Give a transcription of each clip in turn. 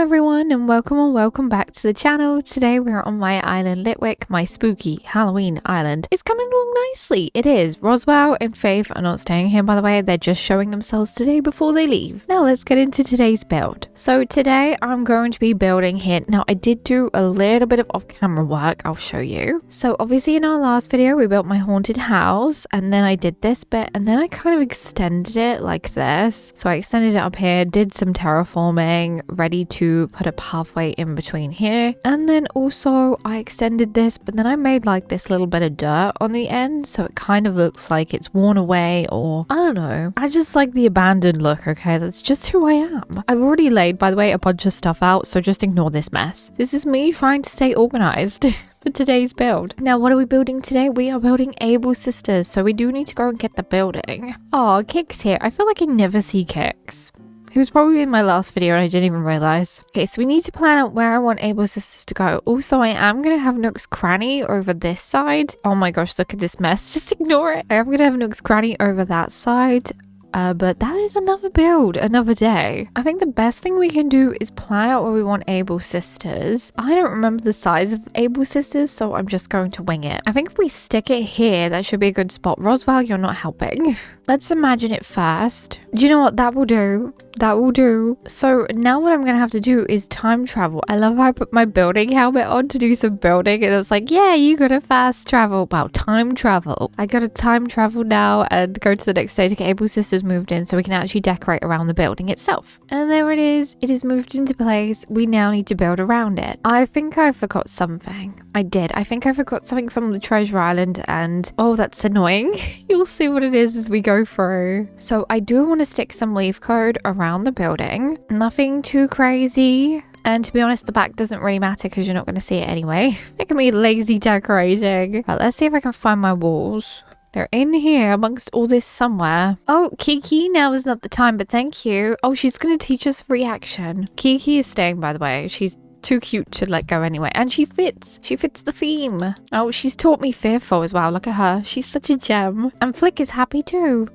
everyone, and welcome back to the channel. Today we're on my island Litwick, my spooky Halloween island. It's coming along nicely. It is. Roswell and Faith are not staying here, by the way. They're just showing themselves today before they leave. Now let's get into today's build. So today I'm going to be building here. Now I did do a little bit of off-camera work. I'll show you. So obviously in our last video we built my haunted house, and then I did this bit, and then I kind of extended it like this. So I extended it up here, did some terraforming, ready to put a pathway in between here, and then also I extended this, but then I made like this little bit of dirt on the end, so it kind of looks like it's worn away, or I don't know. I just like the abandoned look. Okay, that's just who I am. I've already laid, by the way, a bunch of stuff out, so just ignore this mess. This is me trying to stay organized for today's build. Now what are we building today? We are building Able Sisters, so we do need to go and get the building. Oh, Kick's here. I feel like I never see Kicks. He was probably in my last video and I didn't even realize. Okay, so we need to plan out where I want Able Sisters to go. Also, I am going to have Nook's Cranny over this side. Oh my gosh, look at this mess. Just ignore it. I am going to have Nook's Cranny over that side. But that is another build, another day. I think the best thing we can do is plan out where we want Able Sisters. I don't remember the size of Able Sisters, so I'm just going to wing it. I think if we stick it here, that should be a good spot. Roswell, you're not helping. Let's imagine it first. Do you know what? That will do. That will do. So now what I'm going to have to do is time travel. I love how I put my building helmet on to do some building, and it was like, yeah, you got to fast travel. Wow, time travel. I got to time travel now and go to the next day to get Able Sisters moved in so we can actually decorate around the building itself. And there it is. It is moved into place. We now need to build around it. I think I forgot something. I did. I think I forgot something from the treasure island, and oh, that's annoying. You'll see what it is as we go through. So I do want to stick some leaf code around the building. Nothing too crazy. And to be honest, the back doesn't really matter because you're not going to see it anyway. Look at me lazy decorating. Right, let's see if I can find my walls. They're in here amongst all this somewhere. Oh, Kiki, now is not the time, but thank you. Oh, she's going to teach us reaction. Kiki is staying, by the way. She's too cute to let go anyway, and she fits the theme. Oh, she's taught me Fearful as well. Look at her, she's such a gem. And Flick is happy too.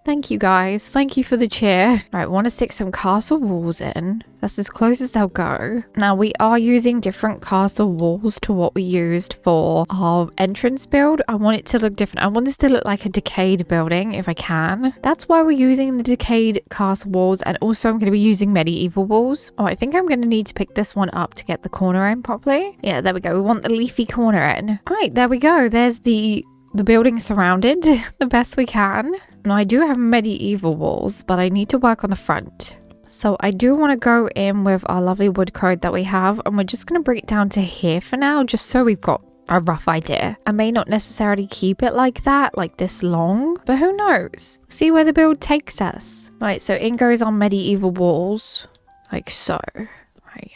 Thank you guys, thank you for the cheer. Right, want to stick some castle walls in. That's as close as they'll go. Now we are using different castle walls to what we used for our entrance build. I want it to look different. I want this to look like a decayed building if I can. That's why we're using the decayed castle walls, and also I'm going to be using medieval walls. Oh, I think I'm going to need to pick this one up to get the corner in properly. Yeah, there we go. We want the leafy corner in. All right, there we go. There's the building surrounded the best we can. Now I do have medieval walls, but I need to work on the front. So I do want to go in with our lovely wood code that we have, and we're just going to bring it down to here for now, just so we've got a rough idea. I may not necessarily keep it like that, like this long, but who knows? See where the build takes us. Right, so in goes our medieval walls, like so.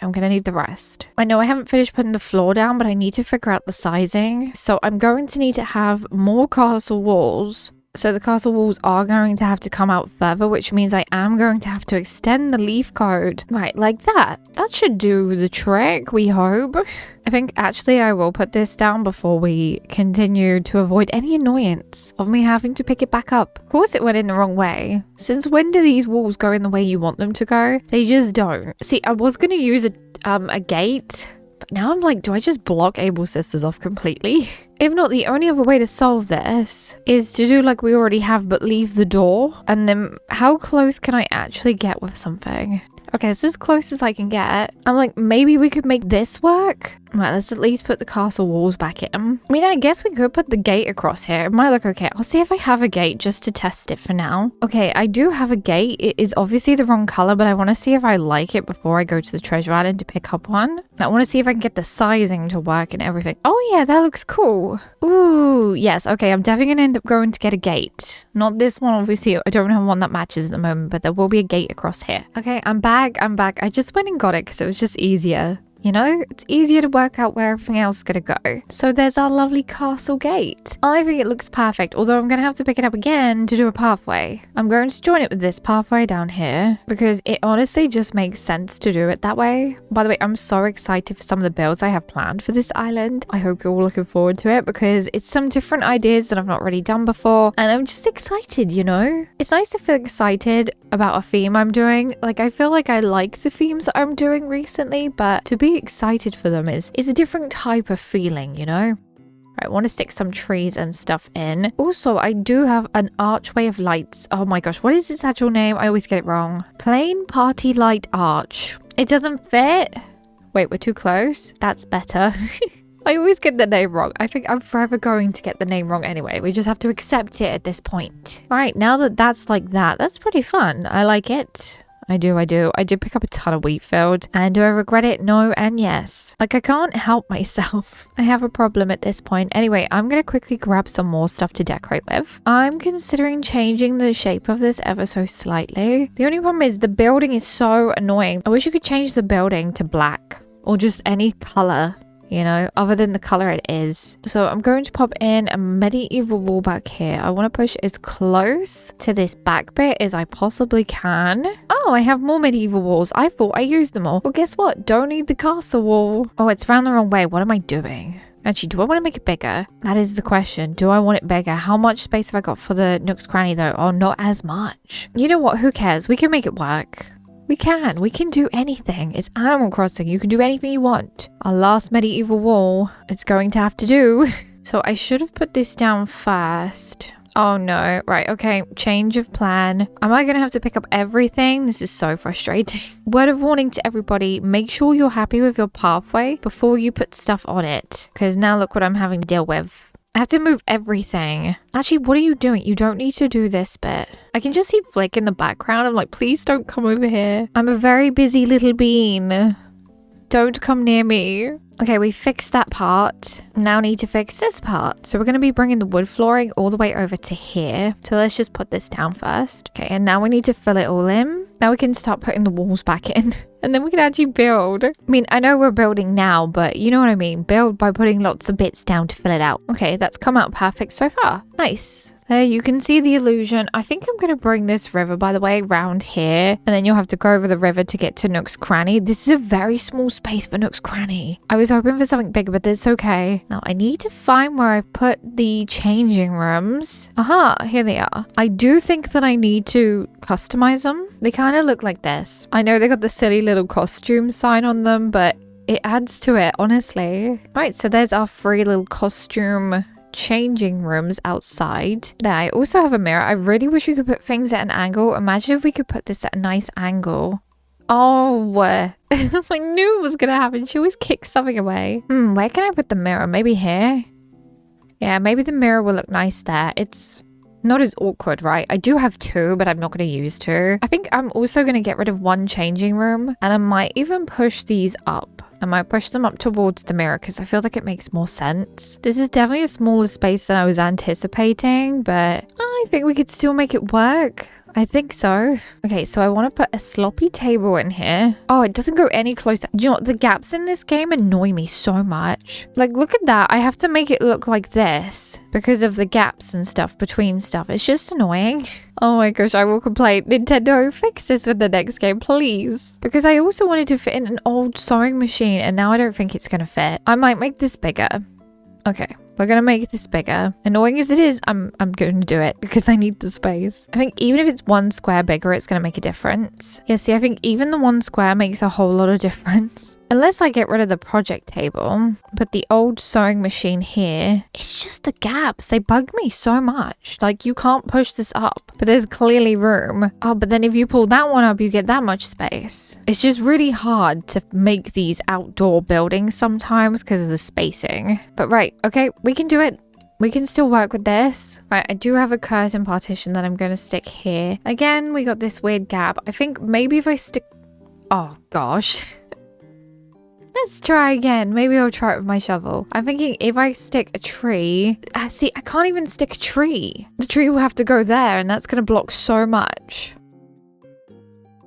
I'm gonna need the rest. I know I haven't finished putting the floor down, but I need to figure out the sizing. So I'm going to need to have more castle walls. So the castle walls are going to have to come out further, which means I am going to have to extend the leaf code. Right, like that. That should do the trick, we hope. I think actually I will put this down before we continue to avoid any annoyance of me having to pick it back up. Of course it went in the wrong way. Since when do these walls go in the way you want them to go? They just don't. See, I was going to use a gate, but now I'm like, do I just block Able Sisters off completely? If not, the only other way to solve this is to do like we already have, but leave the door. And then how close can I actually get with something? Okay, it's as close as I can get. I'm like, maybe we could make this work. Right, let's at least put the castle walls back in. I mean, I guess we could put the gate across here. It might look okay. I'll see if I have a gate just to test it for now. Okay, I do have a gate. It is obviously the wrong color, but I want to see if I like it before I go to the treasure island to pick up one. I want to see if I can get the sizing to work and everything. Oh yeah, that looks cool. Ooh, yes. Okay, I'm definitely going to end up going to get a gate. Not this one, obviously. I don't have one that matches at the moment, but there will be a gate across here. Okay, I'm back. I just went and got it because it was just easier. You know, it's easier to work out where everything else is going to go. So there's our lovely castle gate. I think it looks perfect, although I'm going to have to pick it up again to do a pathway. I'm going to join it with this pathway down here because it honestly just makes sense to do it that way. By the way, I'm so excited for some of the builds I have planned for this island. I hope you're all looking forward to it because it's some different ideas that I've not really done before, and I'm just excited, you know? It's nice to feel excited about a theme I'm doing. Like, I feel like I like the themes that I'm doing recently, but to be excited for them is a different type of feeling, you know? I want to stick some trees and stuff in. Also, I do have an archway of lights. Oh my gosh, what is its actual name? I always get it wrong. Plain party light arch. It doesn't fit. Wait, we're too close. That's better. I always get the name wrong. I think I'm forever going to get the name wrong anyway. We just have to accept it at this point. Right, now that that's like that, that's pretty fun. I like it. I do. I did pick up a ton of wheat field. And do I regret it? No and yes. Like, I can't help myself. I have a problem at this point. Anyway, I'm going to quickly grab some more stuff to decorate with. I'm considering changing the shape of this ever so slightly. The only problem is the building is so annoying. I wish you could change the building to black or just any color, you know, other than the color it is. So I'm going to pop in a medieval wall back here. I want to push as close to this back bit as I possibly can. Oh, I have more medieval walls. I thought I used them all. Well, guess what? Don't need the castle wall. Oh, it's round the wrong way. What am I doing? Actually, do I want to make it bigger? That is the question. Do I want it bigger? How much space have I got for the Nook's Cranny though? Oh, not as much. You know what? Who cares? We can make it work. We can do anything. It's Animal Crossing. You can do anything you want. Our last medieval wall, it's going to have to do. So I should have put this down first. Oh no. Right, okay. Change of plan. Am I going to have to pick up everything? This is so frustrating. Word of warning to everybody. Make sure you're happy with your pathway before you put stuff on it. Because now look what I'm having to deal with. I have to move everything. Actually, what are you doing? You don't need to do this bit. I can just see Flick in the background. I'm like, please don't come over here. I'm a very busy little bean. Don't come near me. Okay, we fixed that part. Now need to fix this part. So we're going to be bringing the wood flooring all the way over to here. So let's just put this down first. Okay, and now we need to fill it all in. Now we can start putting the walls back in. And then we can actually build. I mean, I know we're building now, but you know what I mean. Build by putting lots of bits down to fill it out. Okay, that's come out perfect so far. Nice. There you can see the illusion. I think I'm going to bring this river, by the way, round here. And then you'll have to go over the river to get to Nook's Cranny. This is a very small space for Nook's Cranny. I was hoping for something bigger, but it's okay. Now, I need to find where I've put the changing rooms. Aha, here they are. I do think that I need to customize them. They kind of look like this. I know they got the silly little costume sign on them, but it adds to it, honestly. Right, so there's our free little costume changing rooms outside. There, I also have a mirror. I really wish we could put things at an angle. Imagine if we could put this at a nice angle. Oh, I knew it was gonna happen. She always kicks something away. Where can I put the mirror? Maybe here? Yeah, maybe the mirror will look nice there. It's not as awkward, right? I do have two, but I'm not going to use two. I think I'm also going to get rid of one changing room, and I might even push these up. I might push them up towards the mirror because I feel like it makes more sense. This is definitely a smaller space than I was anticipating, but I think we could still make it work. I think so. Okay, so I want to put a sloppy table in here. Oh, it doesn't go any closer. You know what? The gaps in this game annoy me so much. Like, look at that. I have to make it look like this because of the gaps and stuff between stuff. It's just annoying. Oh my gosh, I will complain. Nintendo, fix this with the next game, please. Because I also wanted to fit in an old sewing machine and now I don't think it's going to fit. I might make this bigger. Okay. We're going to make this bigger. Annoying as it is, I'm going to do it because I need the space. I think even if it's one square bigger, it's going to make a difference. Yeah, see, I think even the one square makes a whole lot of difference. Unless I get rid of the project table, put the old sewing machine here. It's just the gaps. They bug me so much. Like, you can't push this up, but there's clearly room. Oh, but then if you pull that one up, you get that much space. It's just really hard to make these outdoor buildings sometimes because of the spacing. But right, okay, we can do it. We can still work with this. Right, I do have a curtain partition that I'm going to stick here. Again, we got this weird gap. I think maybe if I stick... Oh, gosh. Let's try again. Maybe I'll try it with my shovel. I'm thinking if I stick a tree... see, I can't even stick a tree. The tree will have to go there and that's going to block so much.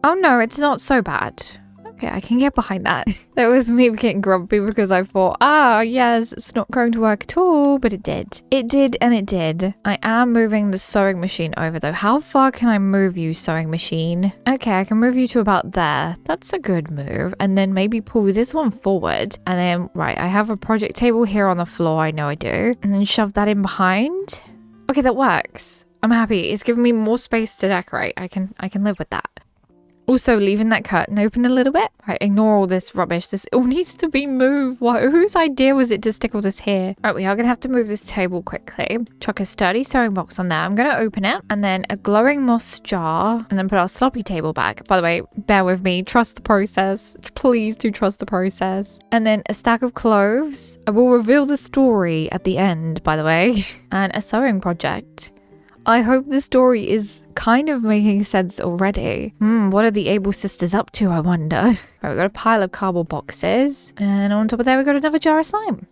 Oh no, it's not so bad. Okay, I can get behind that. That was me getting grumpy because I thought, yes, it's not going to work at all, but it did. It did and it did. I am moving the sewing machine over though. How far can I move you, sewing machine? Okay, I can move you to about there. That's a good move. And then maybe pull this one forward. And then, right, I have a project table here on the floor. I know I do. And then shove that in behind. Okay, that works. I'm happy. It's giving me more space to decorate. I can live with that. Also, leaving that curtain open a little bit. Right, ignore all this rubbish. This all needs to be moved. Whose idea was it to stick all this here? Right, we are going to have to move this table quickly. Chuck a sturdy sewing box on there. I'm going to open it. And then a glowing moss jar. And then put our sloppy table back. By the way, bear with me. Trust the process. Please do trust the process. And then a stack of cloves. I will reveal the story at the end, by the way. And a sewing project. I hope the story is kind of making sense already. What are the Able sisters up to, I wonder? Right, we've got a pile of cardboard boxes. And on top of there, we've got another jar of slime.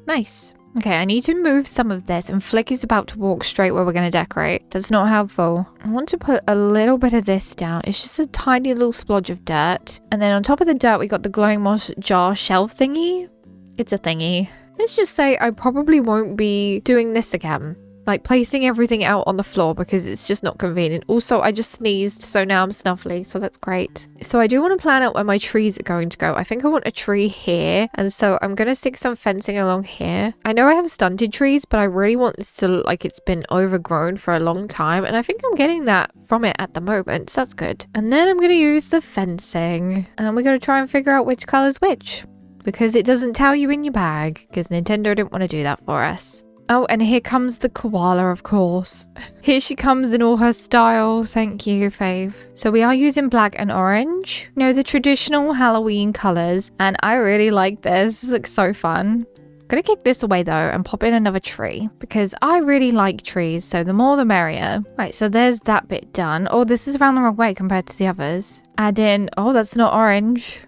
Nice. Okay, I need to move some of this. And Flick is about to walk straight where we're going to decorate. That's not helpful. I want to put a little bit of this down. It's just a tiny little splodge of dirt. And then on top of the dirt, we got the glowing moss jar shelf thingy. It's a thingy. Let's just say I probably won't be doing this again. Like placing everything out on the floor because it's just not convenient. Also, I just sneezed, so now I'm snuffly, so that's great. So I do want to plan out where my trees are going to go. I think I want a tree here, and so I'm going to stick some fencing along here. I know I have stunted trees, but I really want this to look like it's been overgrown for a long time, and I think I'm getting that from it at the moment, so that's good. And then I'm going to use the fencing, and we're going to try and figure out which color's which, because it doesn't tell you in your bag, because Nintendo didn't want to do that for us. Oh, and here comes the koala, of course. Here she comes in all her style. Thank you, Faith. So we are using black and orange. You know, the traditional Halloween colors. And I really like this. This looks so fun. I'm gonna kick this away though and pop in another tree because I really like trees. So the more the merrier. Right, so there's that bit done. Oh, this is around the wrong way compared to the others. Add in, oh, that's not orange.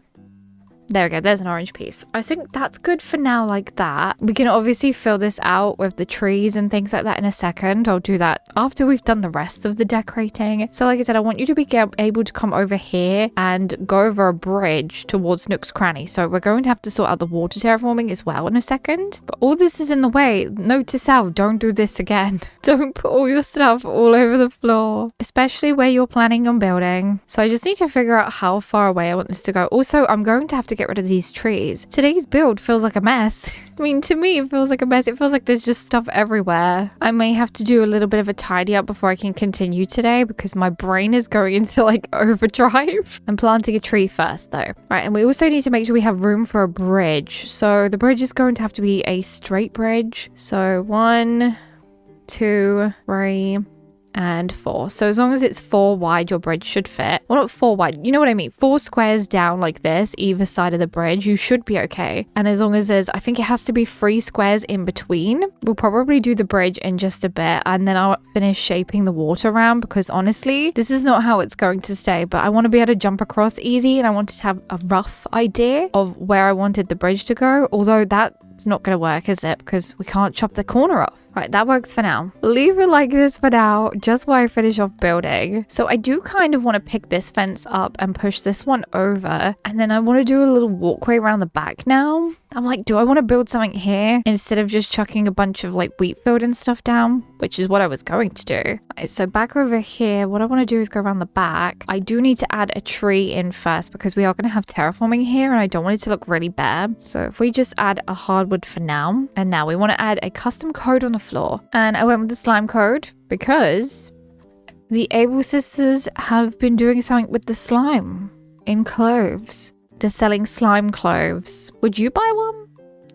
There we go, there's an orange piece. I think that's good for now like that. We can obviously fill this out with the trees and things like that in a second. I'll do that after we've done the rest of the decorating. So like I said, I want you to be able to come over here and go over a bridge towards Nook's Cranny. So we're going to have to sort out the water terraforming as well in a second. But all this is in the way. Note to self, don't do this again. Don't put all your stuff all over the floor, especially where you're planning on building. So I just need to figure out how far away I want this to go. Also, I'm going to have to get rid of these trees. Today's build feels like a mess. I mean, to me, it feels like a mess. It feels like there's just stuff everywhere. I may have to do a little bit of a tidy up before I can continue today because my brain is going into like overdrive. I'm planting a tree first though. Right, and we also need to make sure we have room for a bridge. So the bridge is going to have to be a straight bridge. So 1, 2, 3, and 4. So as long as it's 4 wide, your bridge should fit. Well, not 4 wide, you know what I mean? 4 squares down like this, either side of the bridge, you should be okay. And as long as there's, I think it has to be 3 squares in between. We'll probably do the bridge in just a bit and then I'll finish shaping the water around because honestly, this is not how it's going to stay, but I want to be able to jump across easy and I wanted to have a rough idea of where I wanted the bridge to go, although it's not going to work, is it? Because we can't chop the corner off. Right, that works for now. Leave it like this for now, just while I finish off building. So I do kind of want to pick this fence up and push this one over. And then I want to do a little walkway around the back now. I'm like, do I want to build something here instead of just chucking a bunch of like wheat field and stuff down? Which is what I was going to do. Right, so back over here, what I want to do is go around the back. I do need to add a tree in first because we are going to have terraforming here and I don't want it to look really bare. So if we just add a hardwood for now, and now we want to add a custom code on the floor. And I went with the slime code because the Able sisters have been doing something with the slime in cloves. They're selling slime cloves. Would you buy one?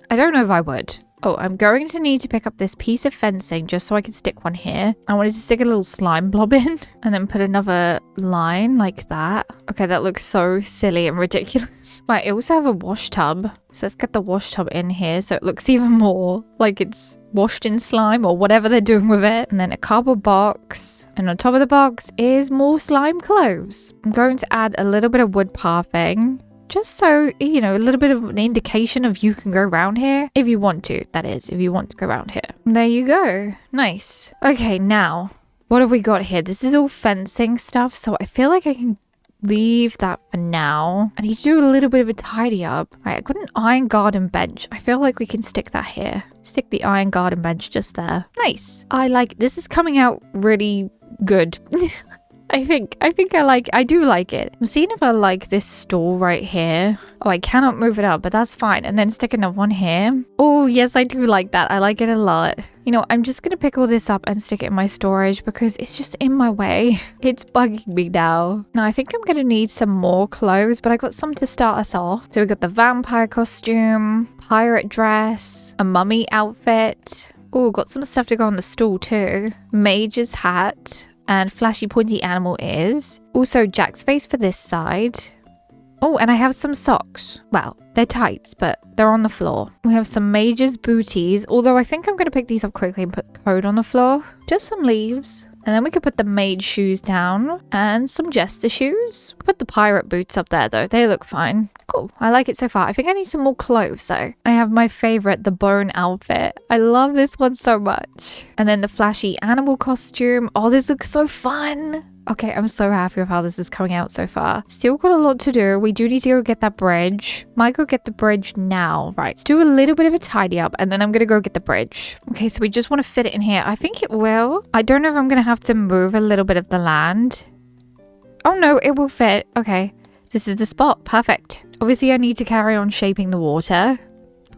I don't know if I would. Oh, I'm going to need to pick up this piece of fencing just so I can stick one here. I wanted to stick a little slime blob in and then put another line like that. Okay, that looks so silly and ridiculous. Right, I also have a wash tub. So let's get the wash tub in here so it looks even more like it's washed in slime or whatever they're doing with it. And then a cardboard box. And on top of the box is more slime cloves. I'm going to add a little bit of wood pathing. Just so, you know, a little bit of an indication of you can go around here. If you want to, that is, if you want to go around here. There you go. Nice. Okay, now, what have we got here? This is all fencing stuff, so I feel like I can leave that for now. I need to do a little bit of a tidy up. Right, I got an iron garden bench. I feel like we can stick that here. Stick the iron garden bench just there. Nice. I like, this is coming out really good. I do like it. I'm seeing if I like this stool right here. Oh, I cannot move it up, but that's fine. And then stick another one here. Oh, yes, I do like that. I like it a lot. You know, I'm just going to pick all this up and stick it in my storage because it's just in my way. It's bugging me now. Now, I think I'm going to need some more clothes, but I got some to start us off. So we got the vampire costume, pirate dress, a mummy outfit. Oh, got some stuff to go on the stool too. Mage's hat and flashy pointy animal ears. Also Jack's face for this side. Oh, and I have some socks. Well, they're tights, but they're on the floor. We have some Mage's booties, although I think I'm going to pick these up quickly and put the code on the floor. Just some leaves. And then we could put the mage shoes down and some jester shoes. Put the pirate boots up there though. They look fine. Cool. I like it so far. I think I need some more clothes though. I have my favorite, the bone outfit. I love this one so much. And then the flashy animal costume. Oh, this looks so fun. Okay, I'm so happy with how this is coming out so far. Still got a lot to do. We do need to go get that bridge. Might go get the bridge now. Right, let's do a little bit of a tidy up and then I'm gonna go get the bridge. Okay, so we just want to fit it in here. I think it will. I don't know if I'm gonna have to move a little bit of the land. Oh no, it will fit. Okay, this is the spot. Perfect. Obviously, I need to carry on shaping the water.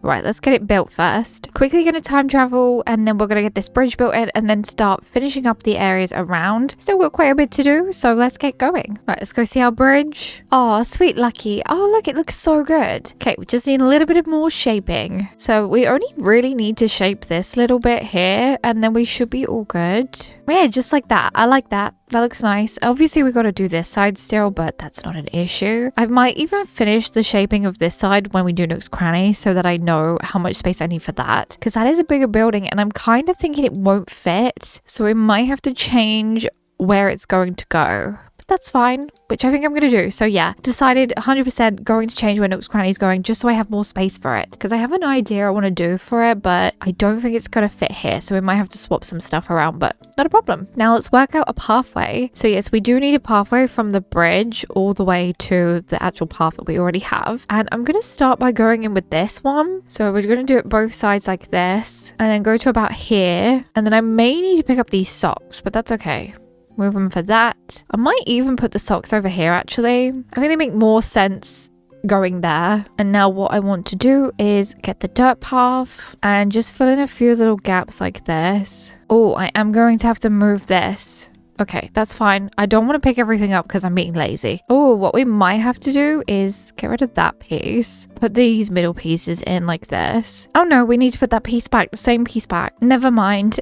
Right, let's get it built first. Quickly gonna time travel and then we're gonna get this bridge built in and then start finishing up the areas around. Still got quite a bit to do, so let's get going. Right, let's go see our bridge. Oh, sweet Lucky. Oh, look, it looks so good. Okay, we just need a little bit of more shaping. So we only really need to shape this little bit here and then we should be all good. Yeah, just like that. I like that. That looks nice. Obviously, we got to do this side still, but that's not an issue. I might even finish the shaping of this side when we do Nook's Cranny so that I know how much space I need for that. Because that is a bigger building and I'm kind of thinking it won't fit. So we might have to change where it's going to go. But that's fine, which I think I'm going to do. So yeah, decided 100% going to change where Nook's Cranny is going just so I have more space for it. Because I have an idea I want to do for it, but I don't think it's going to fit here. So we might have to swap some stuff around, but not a problem. Now let's work out a pathway. So yes, we do need a pathway from the bridge all the way to the actual path that we already have. And I'm going to start by going in with this one. So we're going to do it both sides like this and then go to about here. And then I may need to pick up these socks, but that's okay. Move them for that. I might even put the socks over here actually. I think they make more sense going there. And now what I want to do is get the dirt path and just fill in a few little gaps like this. Oh, I am going to have to move this. Okay, that's fine. I don't want to pick everything up because I'm being lazy. Oh, what we might have to do is get rid of that piece. Put these middle pieces in like this. Oh no, we need to put that piece back, the same piece back. Never mind.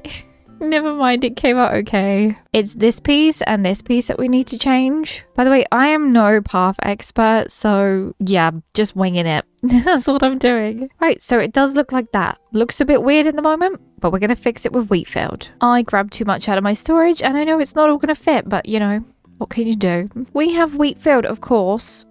Never mind, it came out okay. It's this piece and this piece that we need to change. By the way, I am no path expert, so yeah, just winging it. That's what I'm doing. Right, so it does look like that. Looks a bit weird at the moment, but we're going to fix it with Wheatfield. I grabbed too much out of my storage, and I know it's not all going to fit, but you know, what can you do? We have Wheatfield, of course.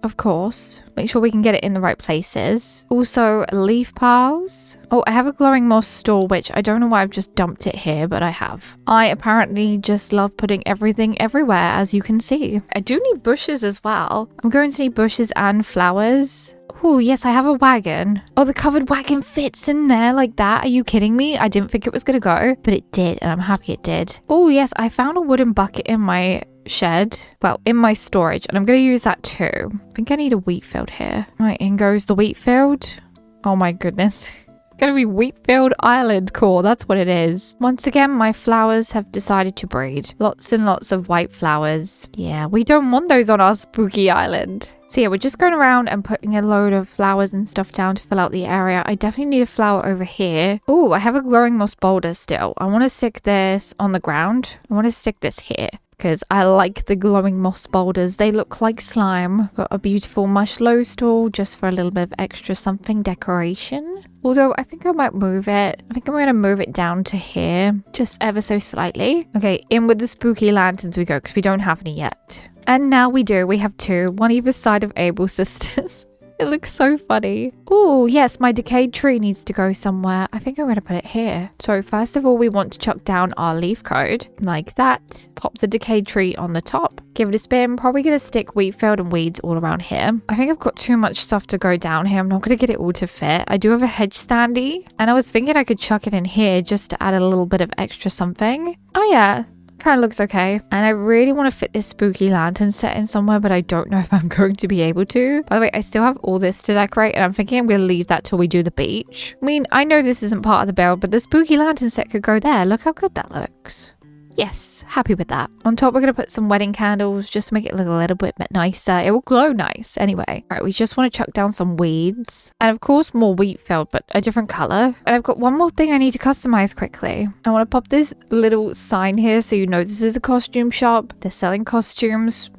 Make sure we can get it in the right places. Also, leaf piles. Oh, I have a glowing moss stool, which I don't know why I've just dumped it here, but I have. I apparently just love putting everything everywhere, as you can see. I do need bushes as well. I'm going to need bushes and flowers. Oh, yes, I have a wagon. Oh, the covered wagon fits in there like that. Are you kidding me? I didn't think it was going to go, but it did, and I'm happy it did. Oh, yes, I found a wooden bucket in my shed. Well, in my storage, and I'm going to use that too. I think I need a wheat field here. Right, in goes the wheat field. Oh my goodness. Gonna be Wheatfield Island core, that's what it is. Once again, my flowers have decided to breed. Lots and lots of white flowers. Yeah, we don't want those on our spooky island. So yeah, we're just going around and putting a load of flowers and stuff down to fill out the area. I definitely need a flower over here. Oh, I have a glowing moss boulder still. I want to stick this on the ground. I want to stick this here, because I like the glowing moss boulders. They look like slime. Got a beautiful mushlow stool just for a little bit of extra something decoration. Although I think I might move it. I think I'm going to move it down to here, just ever so slightly. Okay, in with the spooky lanterns we go, because we don't have any yet. And now we do. We have two, one either side of Abel's sisters. It looks so funny. Oh, yes, my decayed tree needs to go somewhere. I think I'm going to put it here. So first of all, we want to chuck down our leaf code like that. Pop the decayed tree on the top. Give it a spin. Probably going to stick Wheatfield and weeds all around here. I think I've got too much stuff to go down here. I'm not going to get it all to fit. I do have a hedge standee. And I was thinking I could chuck it in here just to add a little bit of extra something. Oh, yeah. Kind of looks okay. And I really want to fit this spooky lantern set in somewhere, but I don't know if I'm going to be able to. By the way, I still have all this to decorate, and I'm thinking I'm going to leave that till we do the beach. I mean, I know this isn't part of the build, but the spooky lantern set could go there. Look how good that looks. Yes, happy with that. On top, we're going to put some wedding candles just to make it look a little bit nicer. It will glow nice anyway. All right, we just want to chuck down some weeds. And of course, more wheat filled, but a different color. And I've got one more thing I need to customize quickly. I want to pop this little sign here so you know this is a costume shop. They're selling costumes.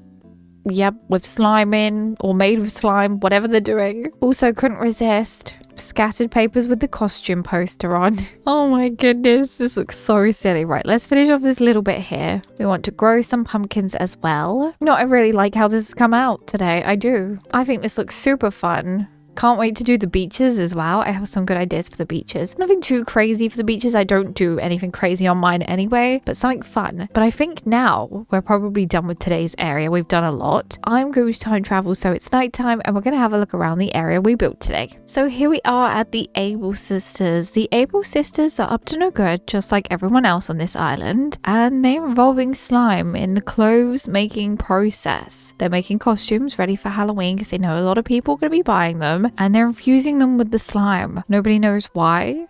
Yep, with slime in or made with slime, whatever they're doing. Also, couldn't resist scattered papers with the costume poster on. Oh my goodness, this looks so silly. Right, let's finish off this little bit here. We want to grow some pumpkins as well. No, I really like how this has come out today. I do. I think this looks super fun. Can't wait to do the beaches as well. I have some good ideas for the beaches. Nothing too crazy for the beaches. I don't do anything crazy on mine anyway, but something fun. But I think now we're probably done with today's area. We've done a lot. I'm going to time travel, so it's nighttime, and we're going to have a look around the area we built today. So here we are at the Able Sisters. The Able Sisters are up to no good, just like everyone else on this island, and they're involving slime in the clothes making process. They're making costumes ready for Halloween because they know a lot of people are going to be buying them. And they're infusing them with the slime. Nobody knows why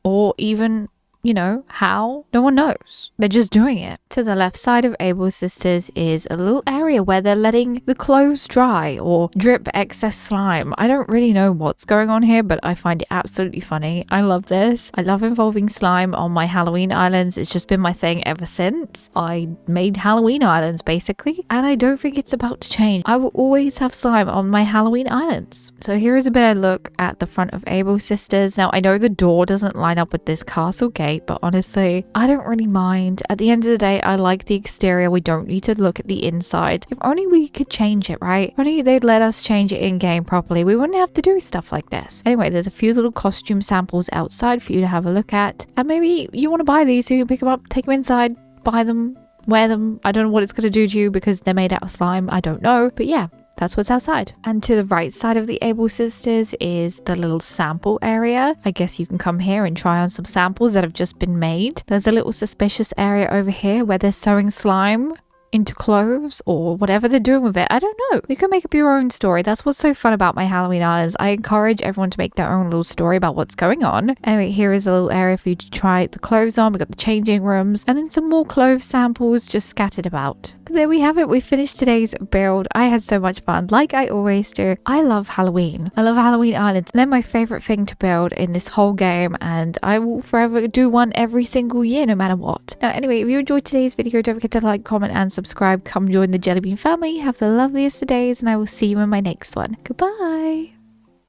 or even, you know, how. No one knows. They're just doing it. To the left side of Able Sisters is a little area where they're letting the clothes dry or drip excess slime. I don't really know what's going on here, but I find it absolutely funny. I love this. I love involving slime on my Halloween islands. It's just been my thing ever since I made Halloween islands, basically. And I don't think it's about to change. I will always have slime on my Halloween islands. So here is a better look at the front of Able Sisters. Now, I know the door doesn't line up with this castle gate, but honestly, I don't really mind. At the end of the day, I like the exterior. We don't need to look at the inside. If only we could change it, right? If only they'd let us change it in game properly. We wouldn't have to do stuff like this. Anyway, there's a few little costume samples outside for you to have a look at. And maybe you want to buy these so you can pick them up, take them inside, buy them, wear them. I don't know what it's going to do to you because they're made out of slime. I don't know. But yeah. That's what's outside. And to the right side of the Able Sisters is the little sample area. I guess you can come here and try on some samples that have just been made. There's a little suspicious area over here where they're sewing slime into clothes or whatever they're doing with it. I don't know. You can make up your own story. That's what's so fun about my Halloween islands. I encourage everyone to make their own little story about what's going on. Anyway, here is a little area for you to try the clothes on. We've got the changing rooms and then some more clothes samples just scattered about. But there we have it. We finished today's build. I had so much fun, like I always do. I love Halloween. I love Halloween islands. They're my favorite thing to build in this whole game, and I will forever do one every single year, no matter what. Now, anyway, if you enjoyed today's video, don't forget to like, comment, and subscribe. Come join the Jellybean family. Have the loveliest of days, and I will see you in my next one. Goodbye.